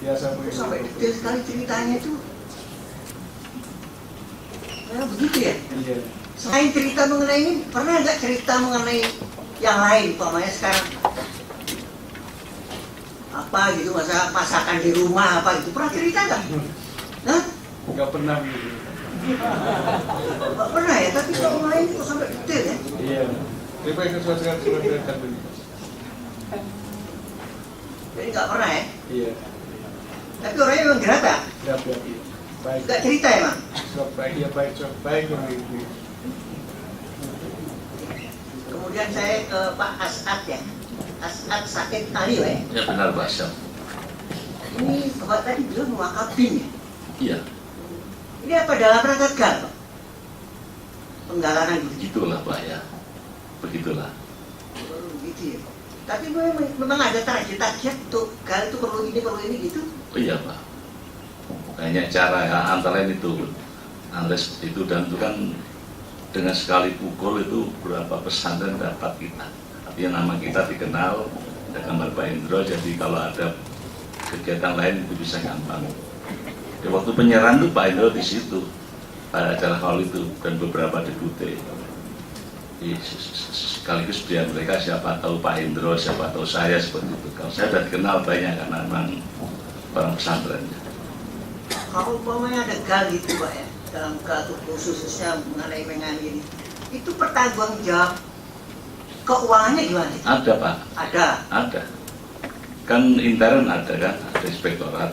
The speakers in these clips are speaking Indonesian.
biasa begitu. Sampai detail sekali ceritanya itu. Nah, begitu ya. Iya. Selain cerita mengenai ini, pernah nggak cerita mengenai yang lain, umpamanya sekarang apa gitu, masakan di rumah apa gitu, pernah cerita nggak? Hah? Nggak pernah begitu. Nggak pernah ya, tapi kalau mulai ini kok sampai detail ya. Iya. Lebih baik sesuatu dengan begitu. Jadi nggak pernah ya. Iya. Tapi orangnya memang gerak ya. Siap ya. Baik. Nggak cerita ya, Bang. Sok baik ya baik sok baik begitu. Kemudian saya ke Pak As'ad ya. As'ad Sakit Ali ya. Ya benar Pak Syam. Ini Bapak tadi bilang mewakafin ya. Iya, Ini apa dalam rangka gal, Pak? Penggalangan gitu. begitulah Pak ya. Begitulah. Gitu ya. Tapi memang ada target untuk gal itu perlu ini gitu. Oh iya Pak. Banyak cara ya, antara lain itu. Antara seperti itu dan itu kan dengan sekali pukul itu berapa pesantren dapat kita. Artinya nama kita dikenal dengan Pak Indro, jadi kalau ada kegiatan lain itu bisa gampang. Ya, waktu penyerahan itu Pak Indro di situ pada acara hall itu dan beberapa deputi. Sekaligus dia mereka siapa tahu Pak Indro, siapa tahu saya seperti itu. Kalau saya sudah dikenal banyak karena memang orang pesantrennya. Kalau umpamanya ada gal gitu Pak ya, dalam gal itu khususnya mengenai ini, itu pertanggung jawab keuangannya gimana? Ada Pak, Ada. kan intern ada kan, ada inspektorat.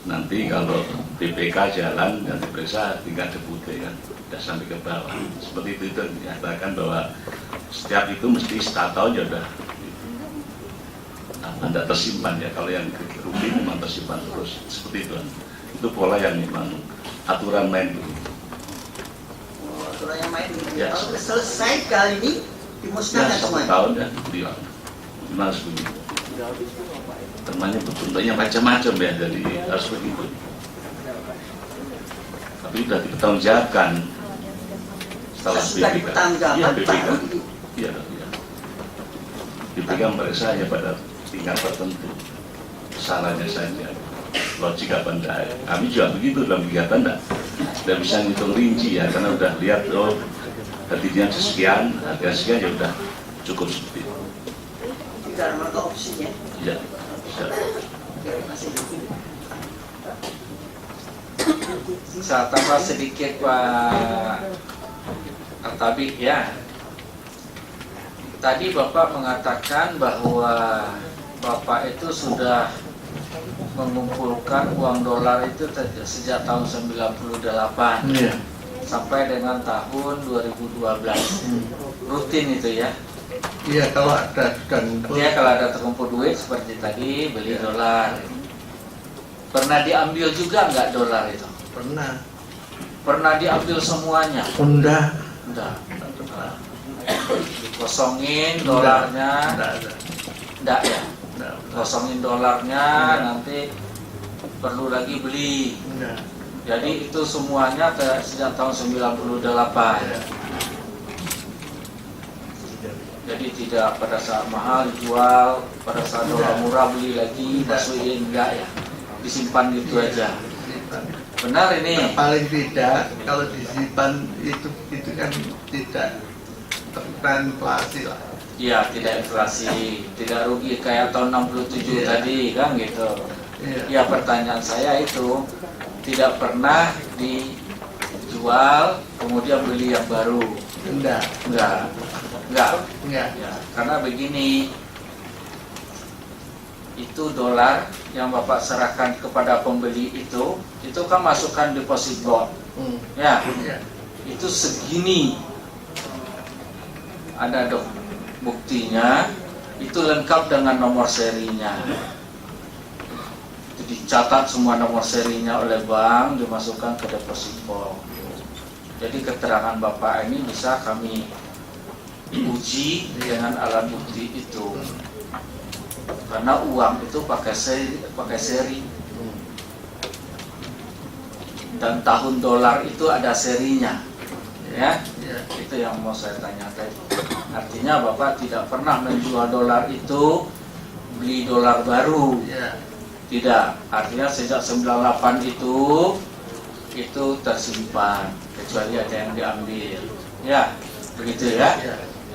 Nanti kalau BPK jalan dan diperiksa tingkat deputi kan, tidak sampai ke bawah. Seperti itu dinyatakan bahwa setiap itu mesti setahun ya udah Anda tersimpan ya. Kalau yang rugi memang tersimpan terus seperti itu. Itu pola yang memang aturan main begitu. Oh, aturan yang main gitu. Ya. Kalau selesai kali ini Ya, dimusnahkan 1 semuanya. tahun ya, beliau harus begitu. Temannya bentuknya macam-macam ya, jadi harus begitu. Tapi sudah dipertanggungjawabkan setelah Sudah BPK. dipertanggungjawabkan, Iya, BPK. baru di- Iya, iya. BPK merasa hanya pada tingkat tertentu, salahnya saja. Logik apa enggak? Kami juga begitu dalam kegiatan enggak bisa ngitung rinci ya, karena udah lihat oh tadinya sekian, harga sekian ya udah cukup seperti itu. tidak ada mereka opsinya. Ya, bisa. Oke, masih. Saya tambah sedikit Pak Artabik ya. Tadi Bapak mengatakan bahwa Bapak itu sudah mengumpulkan uang dolar itu sejak tahun 98 Iya. sampai dengan tahun 2012. Rutin itu ya. Iya, kalau ada dan Artinya kalau ada terkumpul duit seperti tadi beli dolar. Pernah diambil juga nggak dolar itu? pernah. Pernah diambil semuanya? Enggak. Enggak. Kosongin dolarnya? Enggak ada. Enggak ya? Enggak. Kosongin dolarnya, nanti perlu lagi beli. Enggak. Jadi itu semuanya sejak tahun 98. Iya. Jadi tidak pada saat mahal dijual, pada saat dolar murah beli lagi, masukin enggak ya? Disimpan gitu aja. Benar ini? Nah, paling tidak kalau disimpan itu kan tidak terkena inflasi lah. Iya, tidak inflasi, tidak rugi kayak tahun 67 Iya. tadi kan gitu. Iya. Ya pertanyaan saya itu tidak pernah dijual kemudian beli yang baru. Enggak. Enggak. Enggak. Ya, karena begini, itu dolar yang Bapak serahkan kepada pembeli itu kan masukkan deposit box. Ya, Iya. itu segini. Ada buktinya, itu lengkap dengan nomor serinya. Itu dicatat semua nomor serinya oleh bank, dimasukkan ke deposit box. Jadi keterangan Bapak ini bisa kami uji dengan alat bukti itu. Karena uang itu pakai seri. Dan tahun dolar itu ada serinya. Ya, Iya. itu yang mau saya tanyakan. Artinya Bapak tidak pernah menjual dolar itu beli dolar baru. Iya. Tidak, artinya sejak 98 itu tersimpan kecuali ada yang diambil. Ya, begitu ya.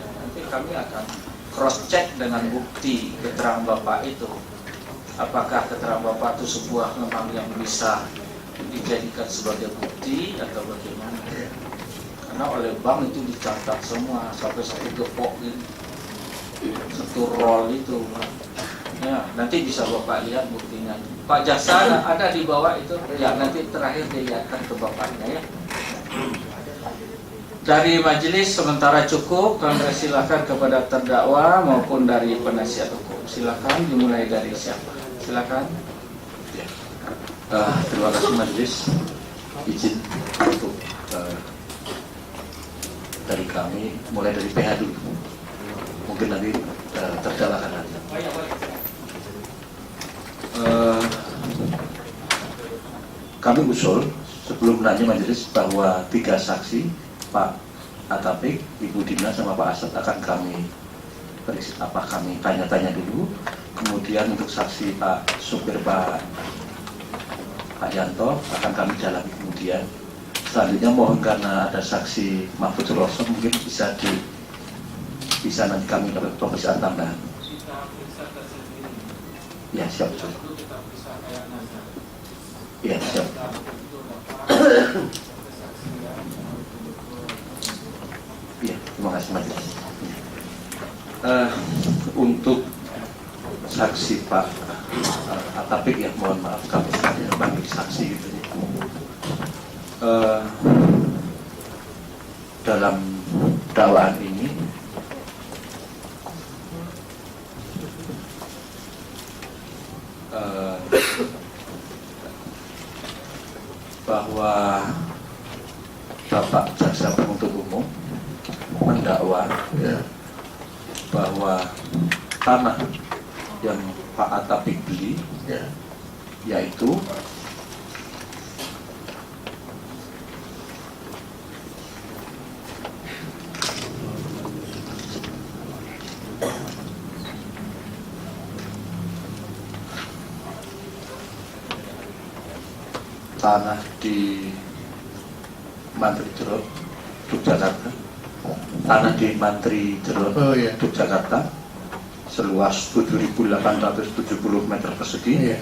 Nanti kami akan cross check dengan bukti keterangan Bapak itu. Apakah keterangan Bapak itu sebuah memang yang bisa dijadikan sebagai bukti atau bagaimana? Karena oleh bank itu dicatat semua sampai satu gepok gitu, satu roll itu. Ya, nanti bisa Bapak lihat buktinya. Pak Jaksa ada di bawah itu. Ya, nanti terakhir dilihatkan ke Bapaknya ya. Dari majelis sementara cukup. Kami silakan kepada terdakwa maupun dari penasihat hukum. Silakan dimulai dari siapa? Silakan. Terima kasih majelis, izin untuk dari kami mulai dari PH dulu. Mungkin nanti terdakwa akan ada. Kami usul sebelum nanya majelis bahwa 3 saksi, Pak Atapik, Ibu Dina sama Pak Asad akan kami kami tanya-tanya dulu. Kemudian untuk saksi Pak supir Pak Yanto akan kami dalami kemudian. Selanjutnya mohon karena ada saksi Mahfud Suroso mungkin bisa nanti kami dapat pemeriksaan tambahan. Ya siap. Ya siap. Ya terima kasih majelis. Untuk saksi Pak Atapik ya mohon maaf kami panggil saksi gitu. Dalam dakwaan ini bahwa Bapak Jaksa Penuntut Umum mendakwa bahwa tanah yang Pak Atapik beli yaitu tanah di Mantri Jero, Yogyakarta, tanah di Mantri Jero, Yogyakarta, seluas 7.870 meter persegi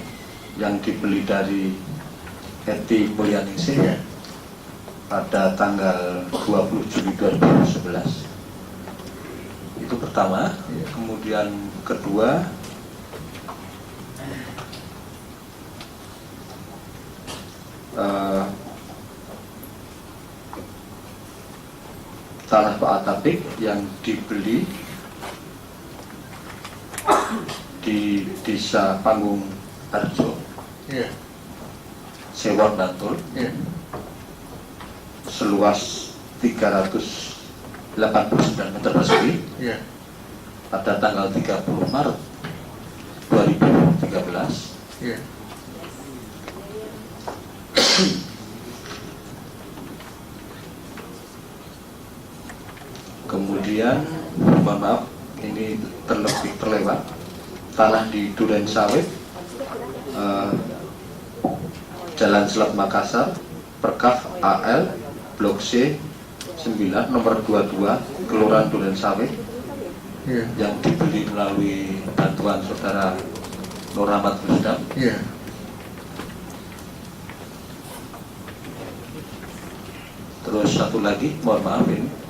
yang dibeli dari Eti Mulyaningsih pada tanggal 20 Juli 2011. Itu pertama. Kemudian kedua, tanah Pak Atapik yang dibeli di Desa Panggung Harjo, Sewon Bantul, seluas 389 meter persegi pada tanggal 30 Maret 2013. Kemudian, mohon maaf, ini terlewat tanah di Duren Sawit, Jalan Selat Makassar, Perkaf AL, Blok C 9, nomor 22, Kelurahan Duren Sawit, yang dibeli melalui bantuan saudara Nur Ahmad Rusdam. Terus satu lagi, mohon maaf ini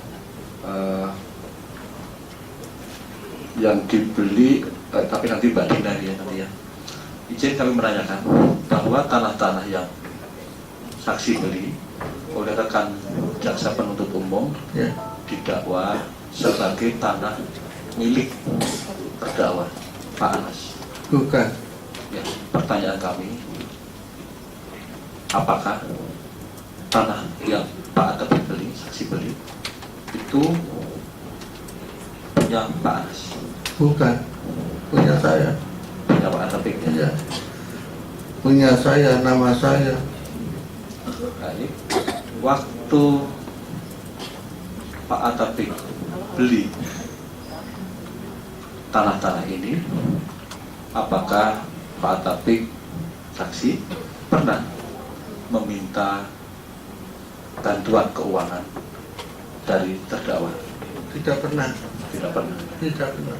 yang dibeli, tapi nanti Mbak Dina nanti ya. Izin kami menanyakan bahwa tanah-tanah yang saksi beli oleh rekan jaksa penuntut umum didakwa sebagai tanah milik terdakwa Pak Anas. Bukan. Ya, pertanyaan kami, apakah tanah yang Pak Atapik beli, saksi beli, itu punya Pak Anas? Bukan. Punya saya. Punya Pak Atapik ya? Punya saya, nama saya. Baik. Waktu Pak Atapik beli tanah-tanah ini, apakah Pak Atapik saksi pernah meminta bantuan keuangan dari terdakwa? Tidak pernah. Tidak pernah. Tidak pernah.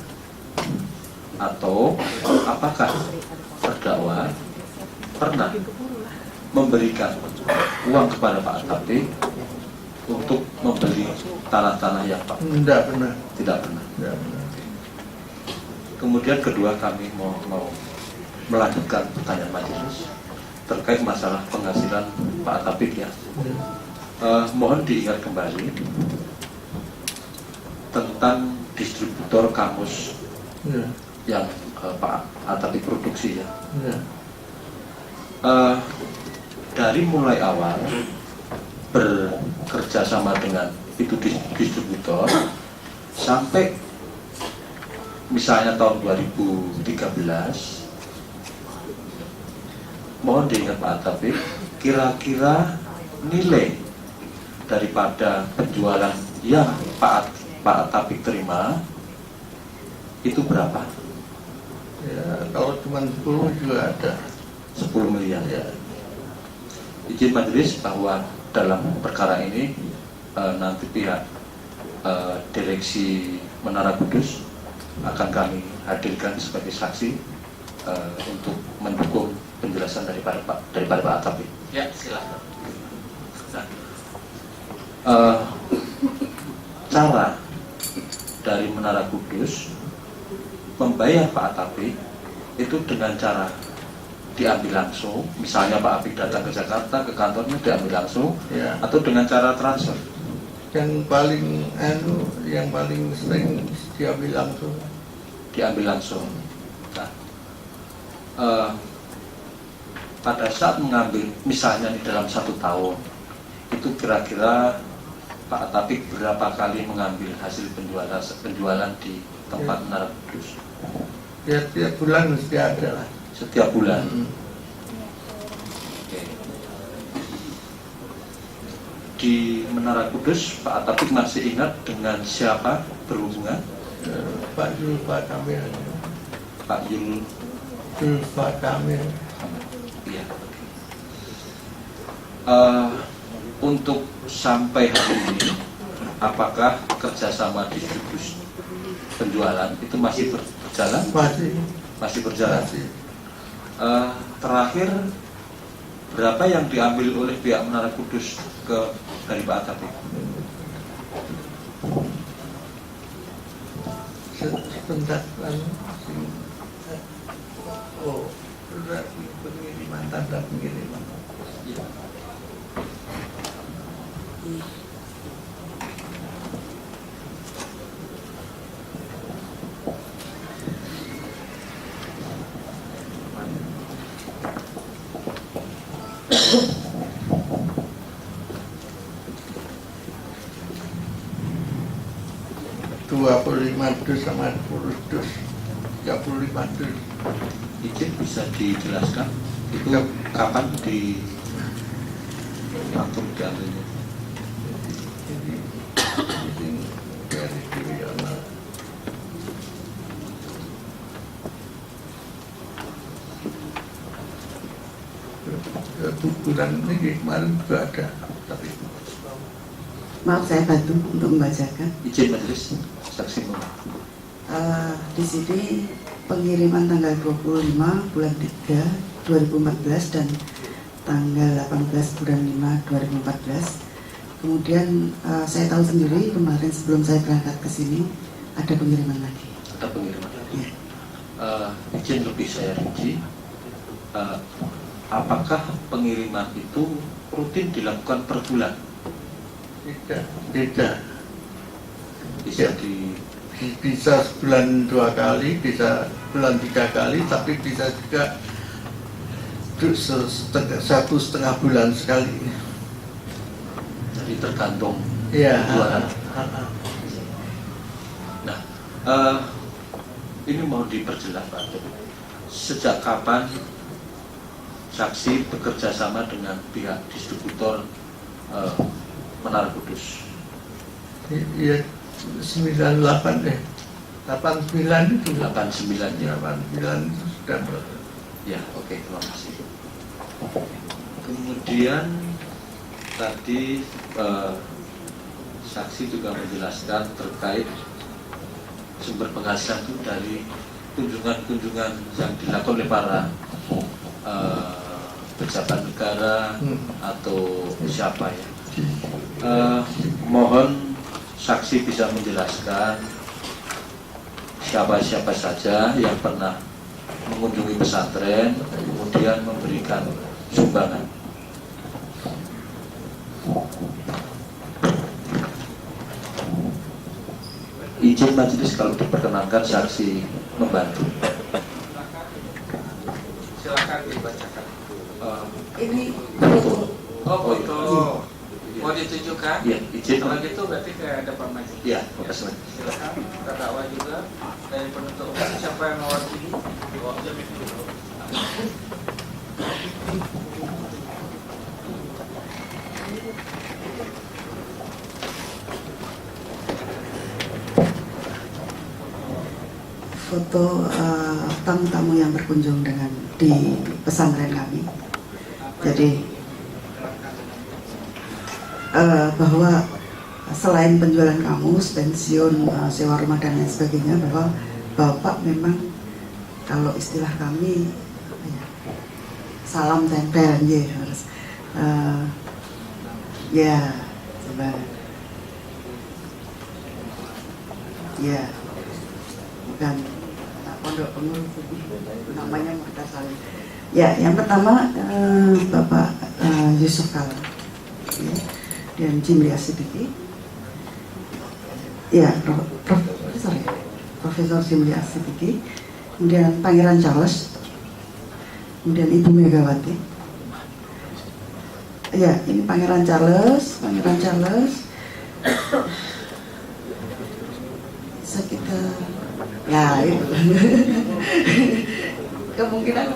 Atau apakah terdakwa pernah memberikan uang kepada Pak Atapik untuk membeli tanah-tanah yang Pak? Tidak pernah. Tidak pernah. Tidak pernah. Kemudian kedua, kami mau melanjutkan pertanyaan majelis terkait masalah penghasilan Pak Atapik ya. Mohon diingat kembali tentang distributor kamus Ya. yang Pak Atapik produksi ya. Ya. Dari mulai awal bekerja sama dengan itu distributor sampai misalnya tahun 2013, mohon diingat Pak Atapik, kira-kira nilai daripada penjualan yang Pak Atapik terima itu berapa? Ya, kalau cuma 10 juga ada. 10 miliar. Ya. Izin majelis bahwa dalam perkara ini nanti pihak direksi Menara Kudus akan kami hadirkan sebagai saksi untuk mendukung penjelasan daripada Pak Atapik. Ya, silakan. Nah, cara dari Menara Kudus membayar Pak Atapik itu dengan cara diambil langsung, misalnya Pak Apik datang ke Jakarta, ke kantornya diambil langsung, Ya. atau dengan cara transfer. Yang paling sering diambil langsung. Diambil langsung. Nah, pada saat mengambil, misalnya di dalam 1 tahun, itu kira-kira Pak Atapik berapa kali mengambil hasil penjualan di tempat Menara Kudus? Ya, tiap bulan mesti ada lah. Setiap bulan. Oke. Di Menara Kudus, Pak Atapik masih ingat dengan siapa berhubungan? Pak Zulfa Kamil. Pak Yul. Zulfa Kamil. Iya. Untuk sampai hari ini, apakah kerjasama distribusi penjualan itu masih berjalan? Masih berjalan. Masih. Terakhir berapa yang diambil oleh pihak Menara Kudus dari Pak Atapik? Sebentar lalu. Oh, sudah pengiriman, tanda pengiriman. Ya. Dus sama 10 dus, 35 dus. Izin bisa dijelaskan itu kapan diatur diambilnya? Jadi ini dari Diwiono. Bulan ini kemarin juga ada, tapi Maaf, saya bantu untuk membacakan. Izin majelis, saksi mohon. Di sini pengiriman tanggal 25 bulan 3 2014 dan tanggal 18 bulan 5 2014. Kemudian saya tahu sendiri kemarin sebelum saya berangkat ke sini ada pengiriman lagi. Ada pengiriman lagi. Ya. Izin lebih saya rinci. Apakah pengiriman itu rutin dilakukan per bulan? tidak. Bisa Ya. Bisa sebulan 2 kali, bisa bulan 3 kali, tapi bisa juga 1,5 bulan sekali. Jadi tergantung Ya. penjualan. Nah, ini mau diperjelas Pak Atapik. Sejak kapan saksi bekerja sama dengan pihak distributor Menara Kudus? Iya, 98 deh. 89 itu. 89 ya. 89 itu sudah. Ya, oke, terima kasih. Kemudian tadi saksi juga menjelaskan terkait sumber penghasilan itu dari kunjungan-kunjungan yang dilakukan oleh para pejabat negara atau siapa ya. Mohon saksi bisa menjelaskan siapa-siapa saja yang pernah mengunjungi pesantren kemudian memberikan sumbangan. Izin majelis kalau diperkenankan saksi membantu. Silakan dibacakan. Ini Oh, foto. Mau ditunjukkan? Iya, izin. Kalau gitu berarti ke depan majelis. Iya, makasih. Silakan. Terdakwa juga dari penuntut umum, siapa yang mewakili? foto tamu-tamu yang berkunjung di pesantren kami. Jadi bahwa selain penjualan kamus, pensiun, sewa rumah dan lain sebagainya, bahwa Bapak memang kalau istilah kami salam tempel, ya harus ya coba ya bukan pondok pengurus, namanya Muhtasal. Ya, yang pertama Bapak Yusuf Kala, ya, dan Jimli Asidiki, ya Profesor Jimli Asidiki, kemudian Pangeran Charles, kemudian Ibu Megawati. Ya, ini Pangeran Charles, sekitar ya itu kemungkinan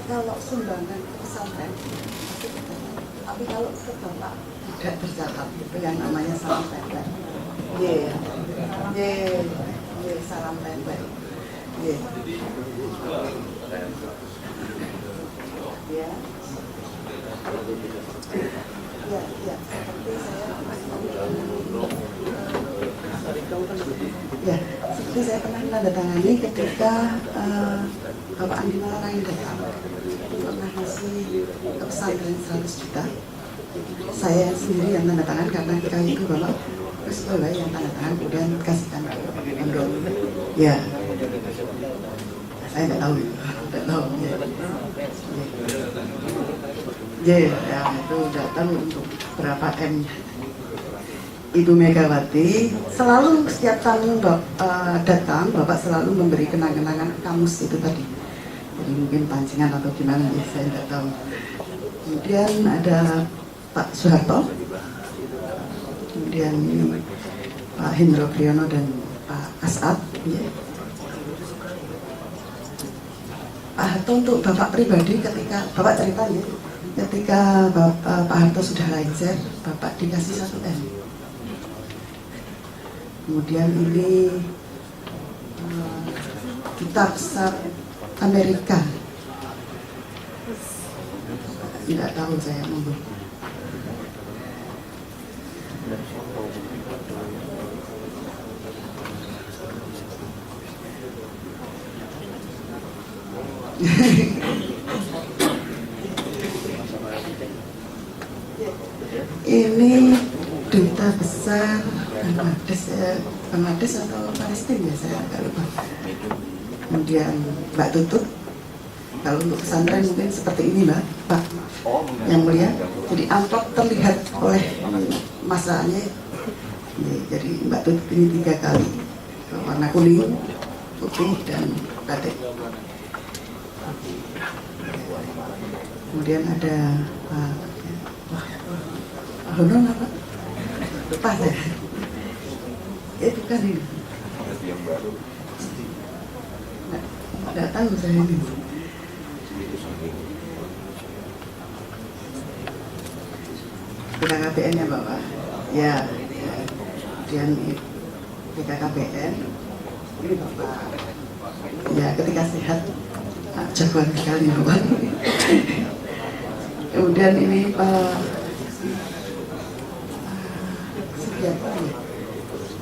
kalau sumbangan ke pesantren, tapi kalau ke Bapak tidak tercatat itu yang namanya salam tempel. Salam tempel. Seperti saya pernah menandatangani ketika Bapak Andi Malarangin datang, pernah ngasih ke pesantren 100 juta. Saya sendiri yang tanda tangan karena kali itu Bapak Sekolah yang tanda tangan kemudian kasihkan ke pondok. Ya, saya nggak tahu. Ya, itu datang untuk berapa M. Ibu Megawati selalu setiap tamu datang, Bapak selalu memberi kenang-kenangan kamus itu tadi. Jadi mungkin pancingan atau gimana ya, saya nggak tahu. Kemudian ada Pak Soeharto, kemudian ini Pak Hendro Priyono dan Pak Asad. Ya. Pak Harto untuk Bapak pribadi ketika Bapak cerita ya, ketika Pak Harto sudah lengser, Bapak dikasih 1 M. Kemudian ini kitab besar Amerika. Tidak tahu saya monggo. Ini duta besar Bangladesh atau Palestina ya, saya agak lupa. Kemudian Mbak Tutut, kalau untuk pesantren mungkin seperti ini Pak yang mulia. Jadi amplop terlihat oleh masanya. Jadi Mbak Tutut ini 3 kali, warna kuning, putih dan batik. Kemudian ada Pak Honon apa? Lupa saya. Itu kan ini. Nggak tahu saya ini. BKKBN ya Bapak. Ya. Kemudian BKKBN. Ini Bapak Ya, ketika sehat jagoan sekali Bapak. Kemudian ini Pak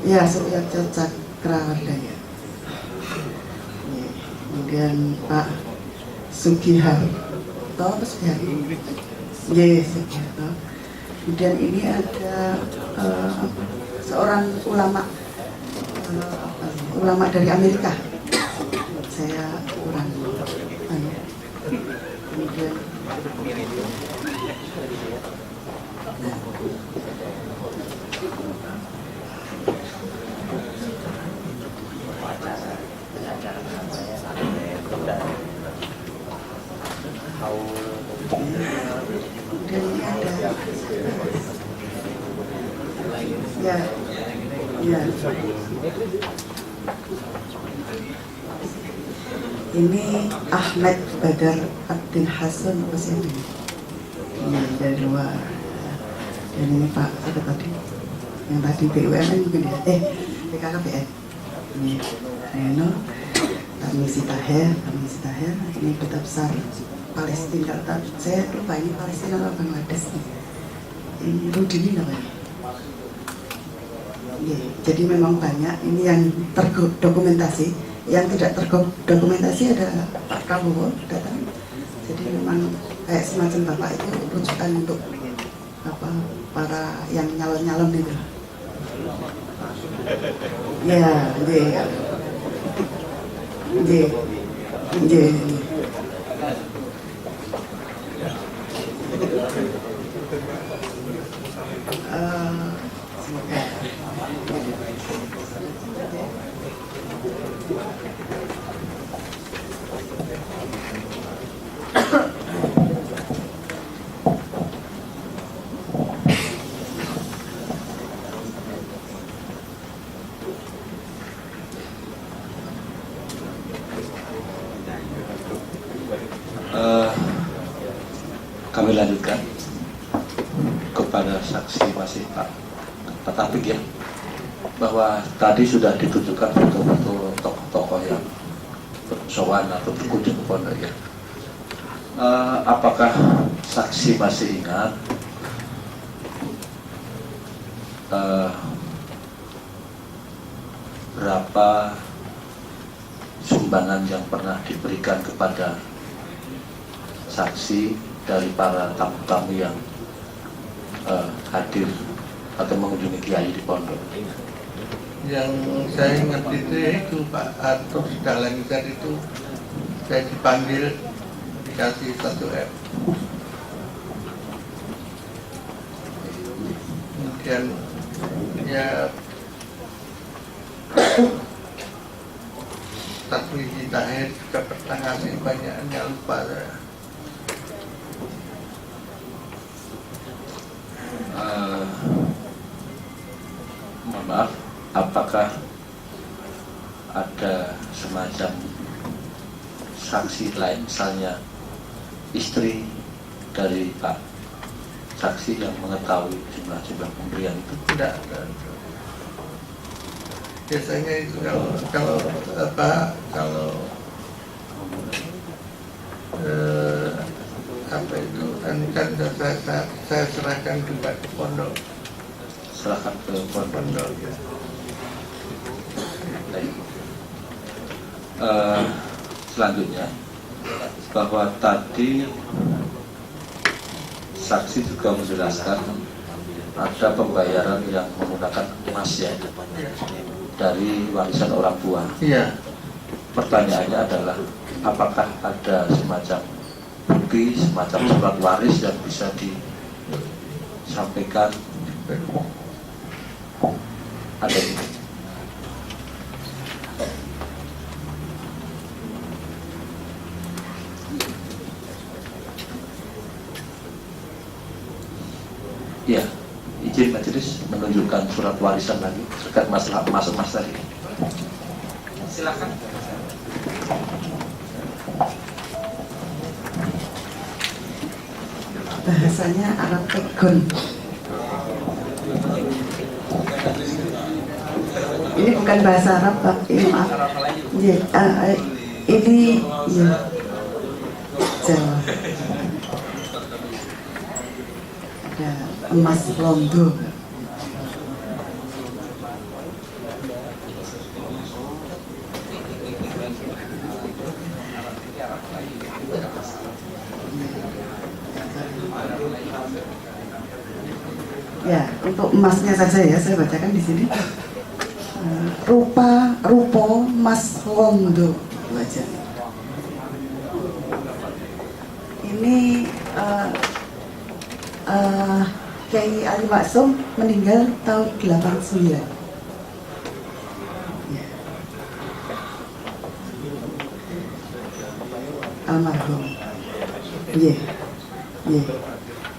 Suryatjo Cakrawardaya. Kemudian Pak Sugiharto Sugiharto. Kemudian ini ada seorang ulama dari Amerika. Saya kurang kemudian ini Ahmed Badar Abdin Hasan ini dari luar. Dan ini Pak apa tadi yang tadi BUMN mungkin ya BKKBN ini Reno kami Tahir ini Duta Besar Palestina. Saya lupa ini Palestina atau Bangladesh ini Rudini namanya. Jadi memang banyak ini yang terdokumentasi, yang tidak terdokumentasi ada Pak Prabowo datang. Jadi memang kayak semacam Bapak itu rujukan untuk para yang nyalon-nyalon itu. Ya, kami lanjutkan kepada saksi masih Pak Tapik ya, bahwa tadi sudah ditunjukkan foto-foto tokoh-tokoh yang bersowan atau berkunjung ke pondok ya. Apakah saksi masih ingat berapa sumbangan yang pernah diberikan kepada saksi dari para tamu-tamu yang hadir atau mengunjungi kiai di pondok? Yang saya ingat itu Pak Arthur Dahlan itu saya dipanggil dikasih 1 M. Kemudian ya Tarmizi Tahir juga pernah ngasih banyaknya, lupa saya. Mohon maaf, apakah ada semacam saksi lain, misalnya istri dari Pak saksi yang mengetahui jumlah pemberian itu? Tidak. Biasanya itu kalau apa itu kan saya serahkan juga ke pondok. Serahkan ke pondok Ya. Baik. Selanjutnya, bahwa tadi saksi juga menjelaskan ada pembayaran yang menggunakan emas ya, dari warisan orang tua. Iya. Pertanyaannya adalah, apakah ada semacam bukti, semacam surat waris yang bisa disampaikan? Ada ini. Ya, izin majelis menunjukkan surat warisan lagi terkait masalah emas tadi. Silakan. Bahasanya Arab Pegon. Ini bukan bahasa Arab, Pak. Ini maaf. Ya, ini ya Jawa. Ada emas londo. Ya, untuk emasnya saja ya, saya bacakan di sini. Rupo mas londo itu aja. Ini Kiai Ali Maksum meninggal tahun 89. Ya. Almarhum. Iya. Iya.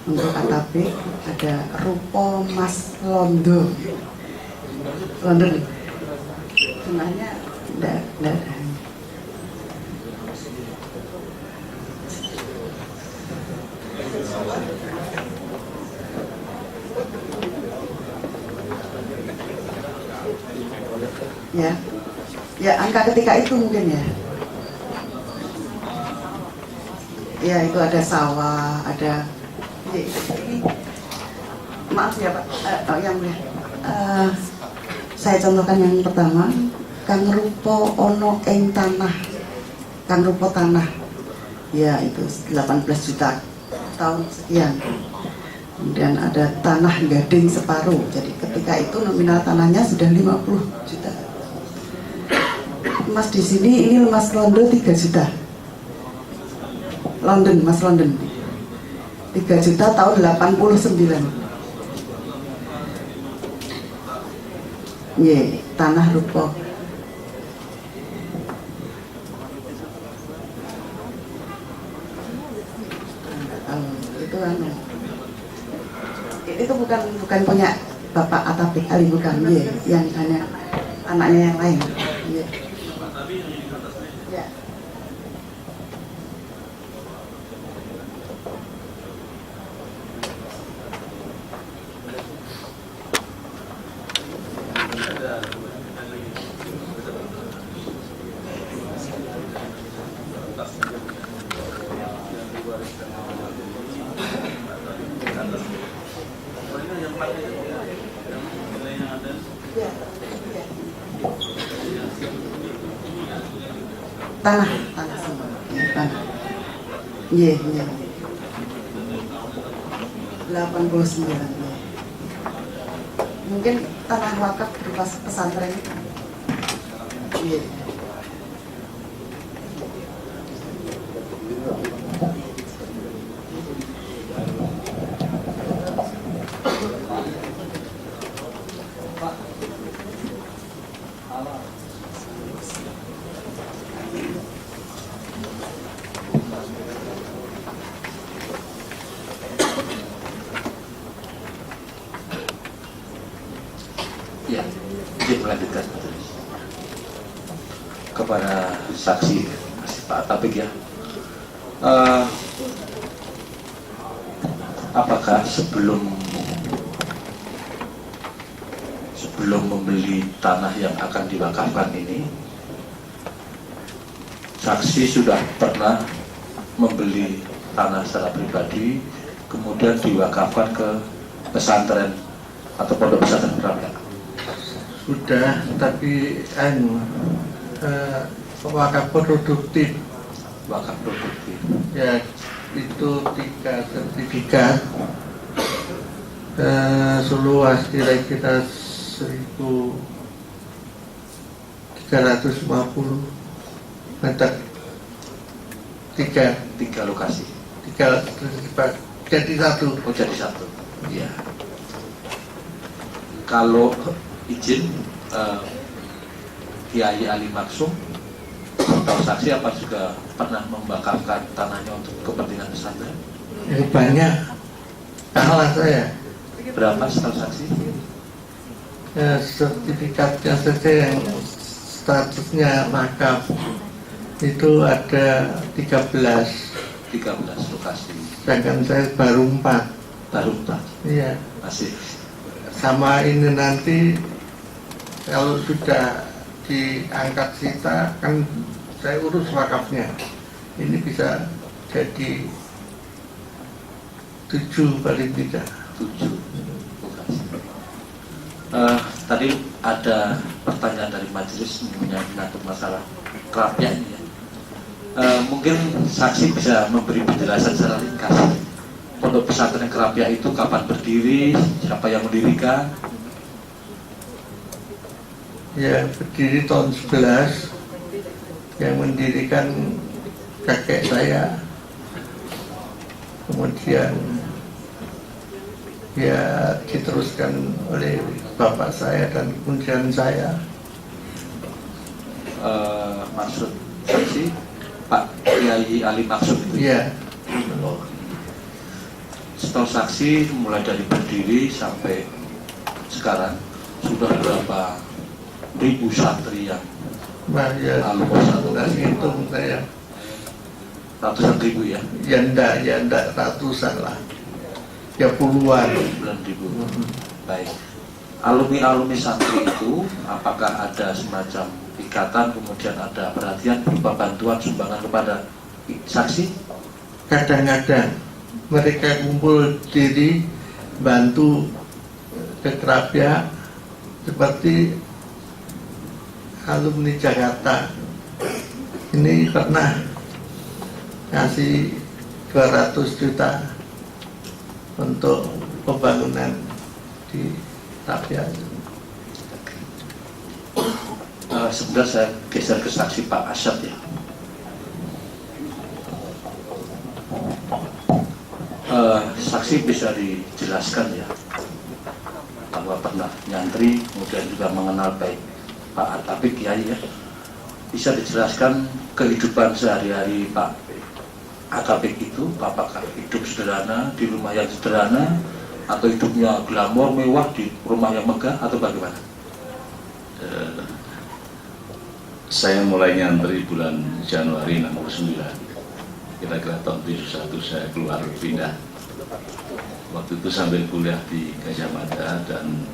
Untuk ATP ada Rupo Mas Londo. Londo nih. Sebenarnya enggak ada. Ya angka ketika itu mungkin ya. Ya itu ada sawah, ada ini, maaf ya Pak, yang saya contohkan yang pertama, Kang Rupo ono ing tanah, Kang Rupo tanah, ya itu 18 juta tahun sekian. Kemudian ada tanah Gading separuh, jadi ketika itu nominal tanahnya sudah 50 juta. Emas di sini ini emas Londo 3 juta. London, Mas London 3 juta tahun 89. Tanah Rupo. Itu bukan punya Bapak Atapik Ali, bukan, yang hanya anaknya yang lain. Ya. Tanah semua. Tanah. Iya. 89. Mungkin tanah wakaf berupa pesantren. Iya. Ya, izin melanjutkan kepada saksi Pak Atapik ya. Apakah sebelum membeli tanah yang akan diwakafkan ini, saksi sudah pernah membeli tanah secara pribadi kemudian diwakafkan ke pesantren atau pondok pesantren berapa? Sudah, tapi wakaf produktif. Wakaf produktif. Ya, itu 3 sertifikat seluas kira-kira 1.350 meter. Tiga lokasi. 3 sertifikat. Jadi satu. Oh, jadi satu. Iya. Kalau izin Kiai Ali Maksum atau saksi apa juga pernah membakafkan tanahnya untuk kepentingan pesantren? Banyak. Salah saya. Berapa setahu saksi? Sertifikatnya saja yang statusnya wakaf itu ada 13 lokasi. Sedangkan saya baru 4. Iya. Masih Sama ini nanti kalau sudah diangkat sita kan saya urus wakafnya. Ini bisa jadi 7 paling tidak. 7. Tadi ada pertanyaan dari majelis menyangkut masalah kerapian ya. Mungkin saksi bisa memberi penjelasan secara ringkas. Pondok pesantren Kerapia itu kapan berdiri, siapa yang mendirikan? Ya, berdiri tahun 11, yang mendirikan kakek saya, kemudian ya diteruskan oleh bapak saya dan kemudian saya. Maksud saksi Pak Kiai Ali Maksud itu? Iya. Setahu saksi mulai dari berdiri sampai sekarang sudah berapa ribu santri yang Nah ya, alumni hitung saya. ratusan ribu ya? Ya enggak ratusan lah. Ya puluhan. 9.000. Baik. Alumni santri itu apakah ada semacam ikatan, kemudian ada perhatian berupa bantuan sumbangan kepada saksi? Kadang-kadang mereka kumpul diri bantu ke Kerapia, seperti alumni Jakarta ini pernah ngasih 200 juta untuk pembangunan di Kerapia. Sebentar saya geser ke saksi Pak Asyad ya. Saksi bisa dijelaskan ya bahwa pernah nyantri, kemudian juga mengenal baik Pak Atapik Kiai ya. Bisa dijelaskan kehidupan sehari-hari Pak Atapik itu, apakah hidup sederhana di rumah yang sederhana, atau hidupnya glamor mewah di rumah yang megah, atau bagaimana? Saya mulai nyantri bulan Januari 69, kira-kira tahun 71 saya keluar pindah. Waktu itu sambil kuliah di Gajah Mada dan